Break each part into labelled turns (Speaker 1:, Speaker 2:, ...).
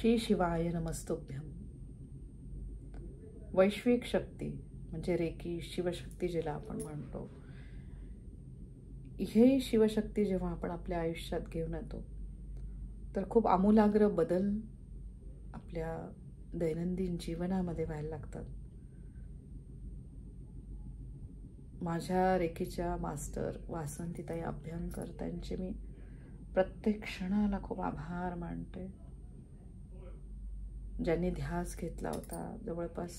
Speaker 1: श्री शिवाय नमस्तुभ्यं. वैश्विक शक्ती म्हणजे रेकी, शिवशक्ती जिला आपण म्हणतो, ही शिवशक्ती जेव्हा आपण आपल्या आयुष्यात घेऊन येतो तर खूप आमूलाग्र बदल आपल्या दैनंदिन जीवनामध्ये व्हायला लागतात. माझ्या रेकीच्या मास्टर वासंतीताई अभ्यंकर त्यांचे मी प्रत्येक क्षणाला खूप आभार मानते. ज्यांनी ध्यास घेतला होता. जवळपास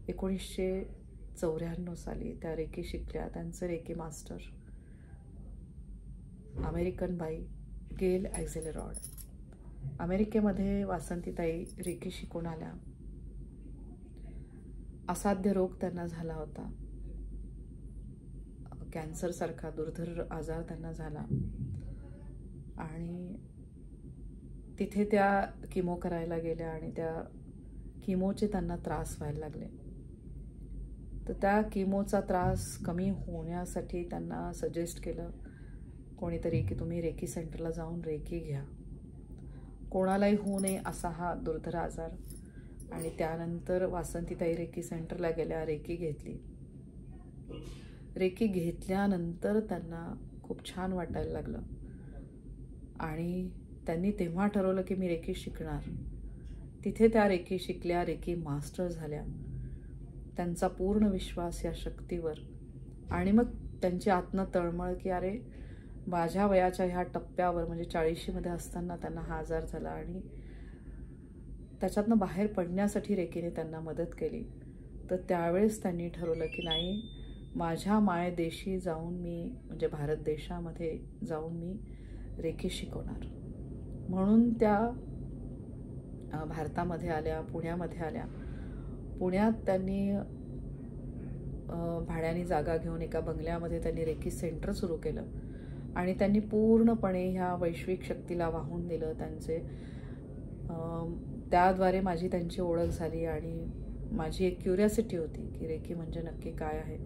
Speaker 1: 1994 साली त्या रेकी शिकल्या. त्यांचे रेकी मास्टर अमेरिकन बाई गेल ॲक्झेलेरॉड. अमेरिकेमध्ये वासंतीताई रेकी शिकून आल्या. असाध्य रोग त्यांना झाला होता. कॅन्सर सारखा दुर्धर आजार त्यांना झाला आणि तिथे त्या किमो करायला गेल्या आणि त्या किमोचे त्यांना त्रास व्हायला लागले. तर त्या किमोचा त्रास कमी होण्यासाठी त्यांना सजेस्ट केलं कोणीतरी की तुम्ही रेकी सेंटरला जाऊन रेकी घ्या. कोणालाही होऊ नये असा हा दुर्धर आजार. आणि त्यानंतर वासंतीताई रेकी सेंटरला गेल्या, रेकी घेतली. रेकी घेतल्यानंतर त्यांना खूप छान वाटायला लागलं आणि त्यांनी तेव्हा ठरवलं की मी रेकी शिकणार. तिथे त्या रेकी शिकल्या, रेकी मास्टर झाल्या. त्यांचा पूर्ण विश्वास या शक्तीवर आणि मग त्यांची आत्म तळमळ की अरे माझ्या वयाच्या ह्या टप्प्यावर म्हणजे 40मध्ये असताना त्यांना हा आजार झाला आणि त्याच्यातनं बाहेर पडण्यासाठी रेकीने त्यांना मदत केली. तर त्यावेळेस त्यांनी ठरवलं की नाही, माझ्या मायदेशी जाऊन मी म्हणजे भारत देशामध्ये जाऊन मी रेकी शिकवणार. म्हणून त्या भारतामध्ये आल्या, पुण्यामध्ये आल्या. पुण्यात त्यांनी भाड्याने जागा घेऊन एका बंगल्यामध्ये त्यांनी रेकी सेंटर सुरू केलं आणि त्यांनी पूर्णपणे ह्या वैश्विक शक्तीला वाहून दिलं. त्याद्वारे माझी त्यांची ओळख झाली आणि माझी एक क्युरियोसिटी होती की रेकी म्हणजे नक्की काय आहे,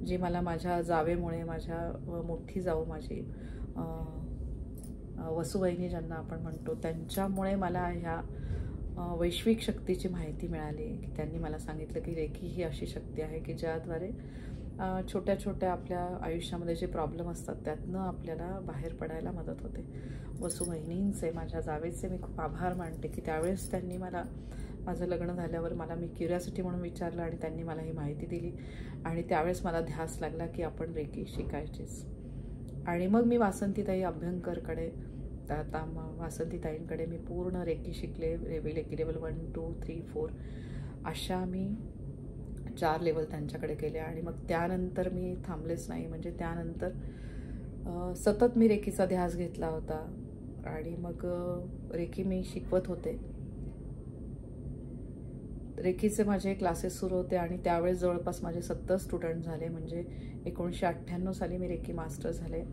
Speaker 1: जी मला माझ्या जावेमुळे, माझ्या मोठी जाऊ माझी वसुवहिनी ज्यांना आपण म्हणतो, त्यांच्यामुळे मला ह्या वैश्विक शक्तीची माहिती मिळाली. की त्यांनी मला सांगितलं की रेकी ही अशी शक्ती आहे की ज्याद्वारे छोट्या छोट्या आपल्या आयुष्यामध्ये जे प्रॉब्लेम असतात त्यातनं आपल्याला बाहेर पडायला मदत होते. वसुवहिनींचे, माझ्या जावेचे मी खूप आभार मानते की त्यावेळेस त्यांनी मला, माझं लग्न झाल्यावर मला, मी क्युरियोसिटी म्हणून विचारलं आणि त्यांनी मला ही माहिती दिली आणि त्यावेळेस मला ध्यास लागला की आपण रेकी शिकायचीच. आणि मग मी वासंतीताई अभ्यंकरकडे, आता वासंतीताईंकडे मी पूर्ण रेकी शिकले. रेकी लेवल 1, 2, 3, 4 अशा मी 4 लेवल त्यांच्याकडे केल्या. आणि मग त्यानंतर मी थांबलेच नाही. म्हणजे त्यानंतर सतत मी रेकीचा ध्यास घेतला होता आणि मग रेकी मी शिकवत होते. रेकीचे माझे क्लासेस सुरू होते आणि त्यावेळेस जवळपास माझे 70 स्टुडंट झाले. म्हणजे 1998 साली मी रेकी मास्टर झाले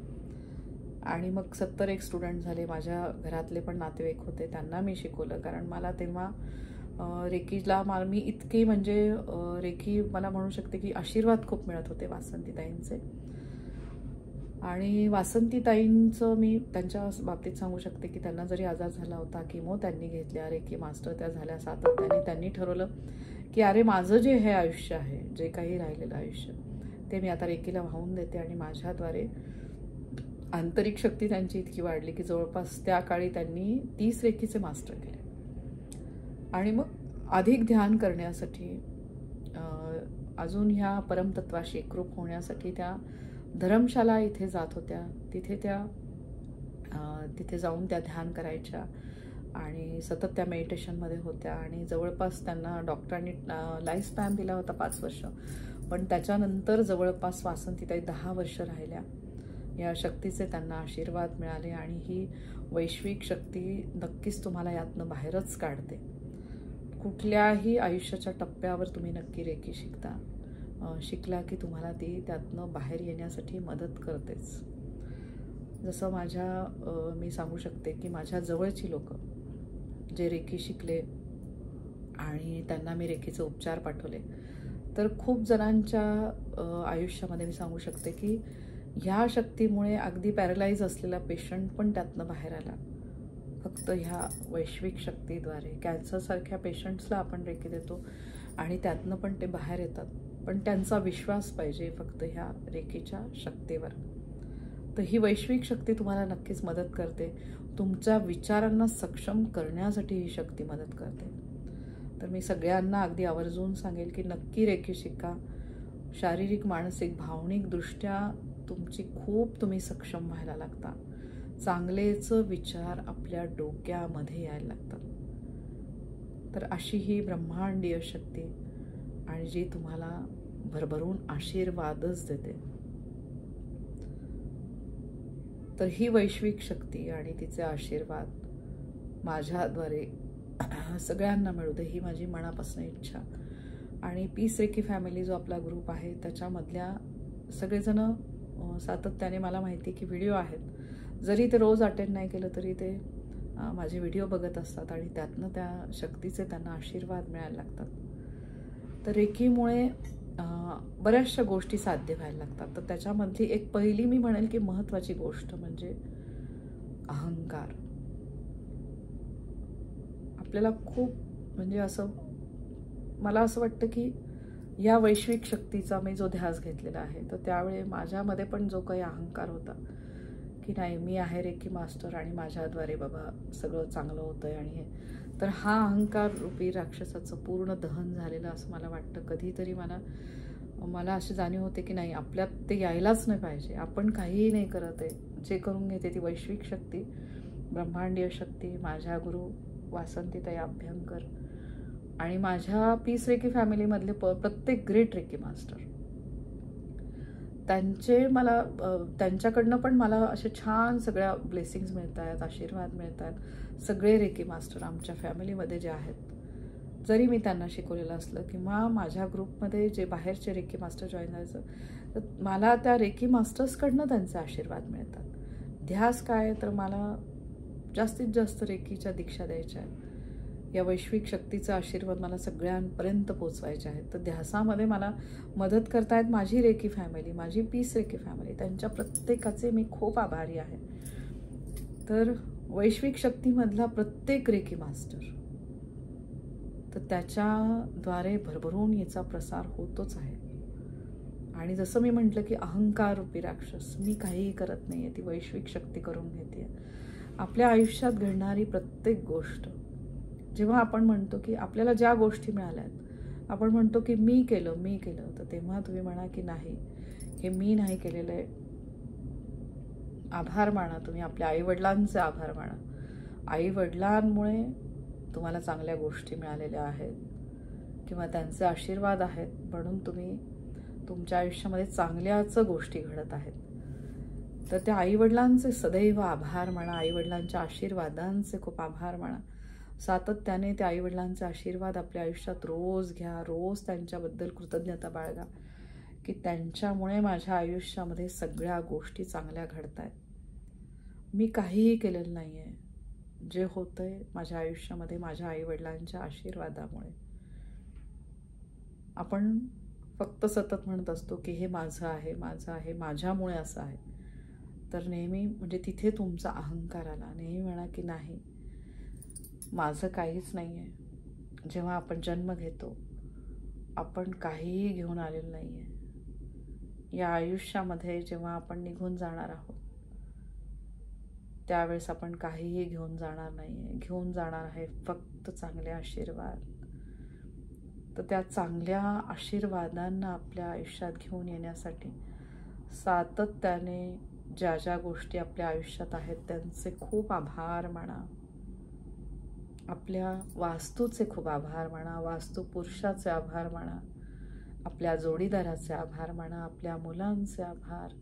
Speaker 1: आणि मग 71 स्टुडंट झाले. माझ्या घरातले पण नातेवाईक होते, त्यांना मी शिकवलं. कारण मला तेव्हा रेकीला मी इतकी म्हणजे रेकी मला म्हणू शकते की आशीर्वाद खूप मिळत होते वासंतीताईंचे. आणि वासंतीताईंचं मी त्यांच्या बाबतीत सांगू शकते की त्यांना जरी आजार झाला होता, किमो त्यांनी घेतल्या, रेकी मास्टर त्या झाल्या सातत्याने, त्यांनी ठरवलं की अरे माझं जे हे आयुष्य आहे, जे काही राहिलेलं आयुष्य, ते मी आता रेकीला वाहून देते. आणि माझ्याद्वारे आंतरिक शक्ती त्यांची इतकी वाढली की जवळपास त्या काळी त्यांनी 30 रेकीचे मास्टर केले. आणि मग अधिक ध्यान करण्यासाठी, अजून ह्या परमतत्वाशी एकरूप होण्यासाठी त्या धर्मशाला इथे जात होत्या. तिथे जाऊन त्या ध्यान करायच्या आणि सतत त्या मेडिटेशनमध्ये होत्या. आणि जवळपास त्यांना डॉक्टरांनी लाईफ स्पॅन दिला होता 5 वर्ष, पण त्याच्यानंतर जवळपास वासंतीताई 10 वर्ष राहिल्या. या शक्तीचे त्यांना आशीर्वाद मिळाले आणि ही वैश्विक शक्ती नक्कीच तुम्हाला यातनं बाहेरच काढते. कुठल्याही आयुष्याच्या टप्प्यावर तुम्ही नक्की रेकी शिकला की तुम्हाला ती त्यातनं बाहेर येण्यासाठी मदत करतेच. जसं मी सांगू शकते की माझ्या जवळची लोक जे रेकी शिकले आणि त्यांना मी रेकीचे उपचार पाठवले, तर खूप जणांच्या आयुष्यामध्ये मी सांगू शकते की ह्या शक्तीमुळे अगदी पॅरालाइज असलेला पेशंट पण त्यातनं बाहेर आला. फक्त ह्या वैश्विक शक्तीद्वारे. कॅन्सरसारख्या पेशंट्सला आपण रेकी देतो आणि त्यातनं पण ते बाहेर येतात, पण त्यांचा विश्वास पाहिजे फक्त ह्या रेकीच्या शक्तीवर. तर ही वैश्विक शक्ती तुम्हाला नक्कीच मदत करते. तुमच्या विचारांना सक्षम करण्यासाठी ही शक्ती मदत करते. तर मी सगळ्यांना अगदी आवर्जून सांगेल की नक्की रेकी शिका. शारीरिक, मानसिक, भावनिकदृष्ट्या तुम्ही सक्षम व्हायला लागता. चांगलेच विचार आपल्या डोक्यामध्ये यायला लागतात. तर अशी ही ब्रह्मांडीय शक्ती आणि जी तुम्हाला भरभरून आशीर्वादच देते. तर ही वैश्विक शक्ती आणि तिचे आशीर्वाद माझ्याद्वारे सगळ्यांना मिळू दे, ही माझी मनापासून इच्छा. आणि पीस रेकी फॅमिली जो आपला ग्रुप आहे त्याच्यामधल्या सगळेजण सातत्याने, मला माहिती की व्हिडिओ आहेत, जरी ते रोज अटेंड नाही केलं तरी ते माझे व्हिडिओ बघत असतात आणि त्यातनं त्या शक्तीचे त्यांना आशीर्वाद मिळायला लागतात. तर रेकीमुळे बऱ्याचशा गोष्टी साध्य व्हायला लागतात. तर त्याच्यामधली एक पहिली मी म्हणेल की महत्त्वाची गोष्ट म्हणजे अहंकार. आपल्याला खूप म्हणजे मला असं वाटतं की या वैश्विक शक्तीचा मी जो ध्यास घेतलेला आहे, तर त्यावेळी माझ्यामध्ये पण जो काही अहंकार होता की नाही, मी आहे रेकी मास्टर आणि माझ्याद्वारे बाबा सगळं चांगलं होतंय आणि हे, तर हा अहंकार रूपी राक्षसाचं पूर्ण दहन झालेलं असं मला वाटतं. कधीतरी मला अशी जाणीव होते की नाही, आपल्यात ते यायलाच नाही पाहिजे. आपण काहीही नाही करत आहे, जे करून घेते ती वैश्विक शक्ती, ब्रह्मांडीय शक्ती, माझ्या गुरु वासंतीताई अभ्यंकर आणि माझ्या पीस रेकी फॅमिलीमधले प्रत्येक ग्रेट रेकी मास्टर, त्यांच्याकडनं पण मला असे छान सगळ्या ब्लेसिंग्स मिळत आहेत, आशीर्वाद मिळत आहेत. सगळे रेकी मास्टर आमच्या फॅमिलीमध्ये जे आहेत, जरी मी त्यांना शिकवलेलं असलं किंवा माझ्या ग्रुपमध्ये जे बाहेरचे रेकी मास्टर जॉईन झाले, तर मला त्या रेकी मास्टर्सकडनं त्यांचे आशीर्वाद मिळतात. ध्यास काय तर मला जास्तीत जास्त रेकीच्या दीक्षा द्यायच्या आहेत. या वैश्विक शक्तीचा आशीर्वाद मला सगळ्यांपर्यंत पोचवायचे आहेत. तर ध्यासामध्ये मला मदत करतायत माझी रेकी फॅमिली, माझी पीस रेकी फॅमिली. त्यांच्या प्रत्येकाचे मी खूप आभारी आहे. तर वैश्विक शक्तीमधला प्रत्येक रेकी मास्टर, तर त्याच्याद्वारे भरभरून याचा प्रसार होतोच आहे. आणि जसं मी म्हटलं की अहंकार रूपी राक्षस, मी काहीही करत नाही आहे, ती वैश्विक शक्ती करून घेते. आपल्या आयुष्यात घडणारी प्रत्येक गोष्ट, जेव्हा आपण म्हणतो की आपल्याला ज्या गोष्टी मिळाल्यात, आपण म्हणतो की मी केलं, तर तेव्हा तुम्ही म्हणा की नाही, हे मी नाही केलेलं आहे. आभार माना, तुम्ही आपल्या आईवडिलांचे आभार माना. आईवडिलांमुळे तुम्हाला चांगल्या गोष्टी मिळालेल्या आहेत किंवा त्यांचे आशीर्वाद आहेत, म्हणून तुम्ही तुमच्या आयुष्यामध्ये चांगल्याच गोष्टी घडत आहेत. तर त्या आईवडिलांचे सदैव आभार माना, आईवडिलांच्या आशीर्वादांचे खूप आभार माना. सातत्याने त्या आईवडिलांचे आशीर्वाद आपल्या आयुष्यात रोज घ्या, रोज त्यांच्याबद्दल कृतज्ञता बाळगा की त्यांच्यामुळे माझ्या आयुष्यामध्ये सगळ्या गोष्टी चांगल्या घडत आहेत. मी काहीही केलेलं नाही आहे, जे होतंय माझ्या आयुष्यामध्ये माझ्या आईवडिलांच्या आशीर्वादामुळे. आपण फक्त सतत म्हणत असतो की हे माझं आहे, माझ्यामुळे असं आहे. तर नेहमी म्हणजे तिथे तुमचा अहंकार आला. नेहमी म्हणा की नाही, माझं काहीच नाही आहे. जेव्हा आपण जन्म घेतो, आपण काहीही घेऊन आलेलं नाही आहे. या आयुष्यामध्ये जेव्हा आपण निघून जाणार आहोत, त्यावेळेस आपण काहीही घेऊन जाणार नाही आहे. घेऊन जाणार आहे फक्त चांगले आशीर्वाद. तर त्या चांगल्या आशीर्वादांना आपल्या आयुष्यात घेऊन येण्यासाठी सातत्याने ज्या ज्या गोष्टी आपल्या आयुष्यात आहेत त्यांचे खूप आभार माना. आपल्या वास्तूचे खूप आभार माना, वास्तू पुरुषाचे आभार माना, आपल्या जोडीदाराचे आभार माना, आपल्या मुलांचे आभार,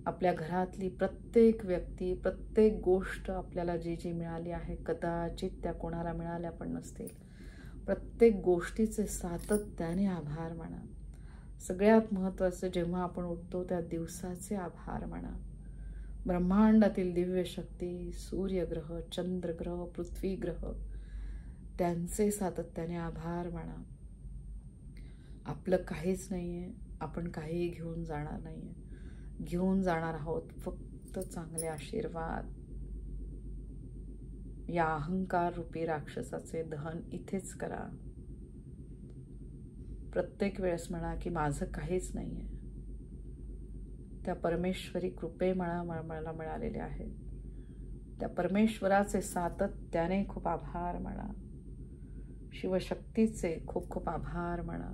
Speaker 1: आपल्या घरातली प्रत्येक व्यक्ती, प्रत्येक गोष्ट आपल्याला जी जी मिळाली आहे, कदाचित त्या कोणाला मिळाल्या पण नसतील, प्रत्येक गोष्टीचे सातत्याने आभार माना. सगळ्यात महत्त्वाचं, जेव्हा आपण उठतो त्या दिवसाचे आभार माना. ब्रह्मांडातील दिव्य शक्ती, सूर्यग्रह, चंद्रग्रह, पृथ्वीग्रह, त्यांचे सातत्याने आभार माना. आपलं काहीच नाही आहे, आपण काहीही घेऊन जाणार नाही आहे. घेऊन जाणार आहोत फक्त चांगले आशीर्वाद. या अहंकार रूपी राक्षसाचे दहन इथेच करा. प्रत्येक वेळेस म्हणा की माझं काहीच नाही आहे. त्या परमेश्वरी कृपे मला मिळालेले आहे. त्या परमेश्वराचे सातत्याने खूप आभार म्हणा. शिवशक्तीचे खूप खूप आभार म्हणा.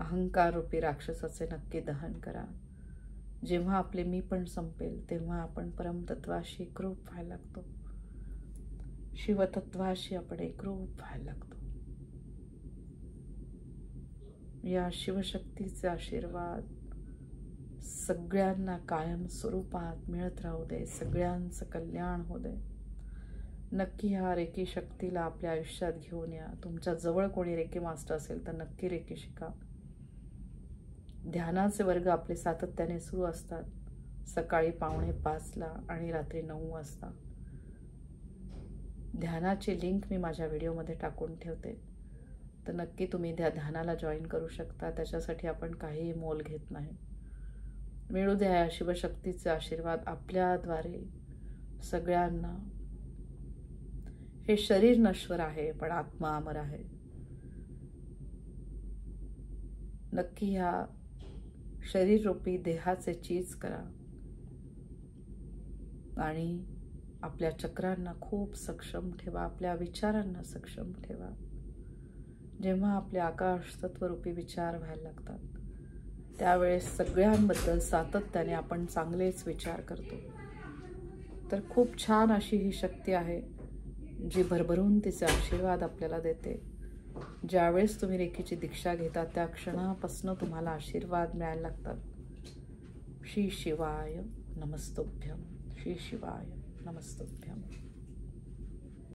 Speaker 1: अहंकार रूपी राक्षसाचे नक्की दहन करा. जेव्हा आपले मी पण संपेल तेव्हा आपण परमतत्वाशी एकरूप व्हायला लागतो. शिवतत्वाशी आपण एकरूप व्हायला लागतो. या शिवशक्तीचे आशीर्वाद सगळ्यांना कायम स्वरूपात मिळत राहू दे. सगळ्यांचं कल्याण होऊ दे. नक्की ह्या रेकी शक्तीला आपल्या आयुष्यात घेऊन या. तुमच्या जवळ कोणी रेकी मास्टर असेल तर नक्की रेकी शिका. ध्यानाचे वर्ग आपले सातत्याने सुरू असतात. सकाळी 4:45 आणि रात्री 9 वाजता. ध्यानाची लिंक मी माझ्या व्हिडिओमध्ये टाकून ठेवते. तर नक्की तुम्ही त्या ध्यानाला जॉईन करू शकता. त्याच्यासाठी आपण काहीही मोल घेत नाही. मिळू द्या या शिवशक्तीचे आशीर्वाद आपल्याद्वारे सगळ्यांना. हे शरीर नश्वर आहे पण आत्मा अमर आहे. नक्की ह्या शरीर रूपी देहाचे चीज करा आणि आपल्या चक्रांना खूप सक्षम ठेवा. आपल्या विचारांना सक्षम ठेवा. जेव्हा आपले आकाश तत्वरूपी विचार व्हायला लागतात त्यावेळेस सगळ्यांबद्दल सातत्याने आपण चांगलेच विचार करतो. तर खूप छान अशी ही शक्ती आहे जी भरभरून तिचे आशीर्वाद आपल्याला देते. ज्यावेळेस तुम्ही रेकीची दीक्षा घेता त्या क्षणापासून तुम्हाला आशीर्वाद मिळायला लागतात. श्री शिवाय नमस्तुभ्यम. श्री शिवाय नमस्तुभ्यम.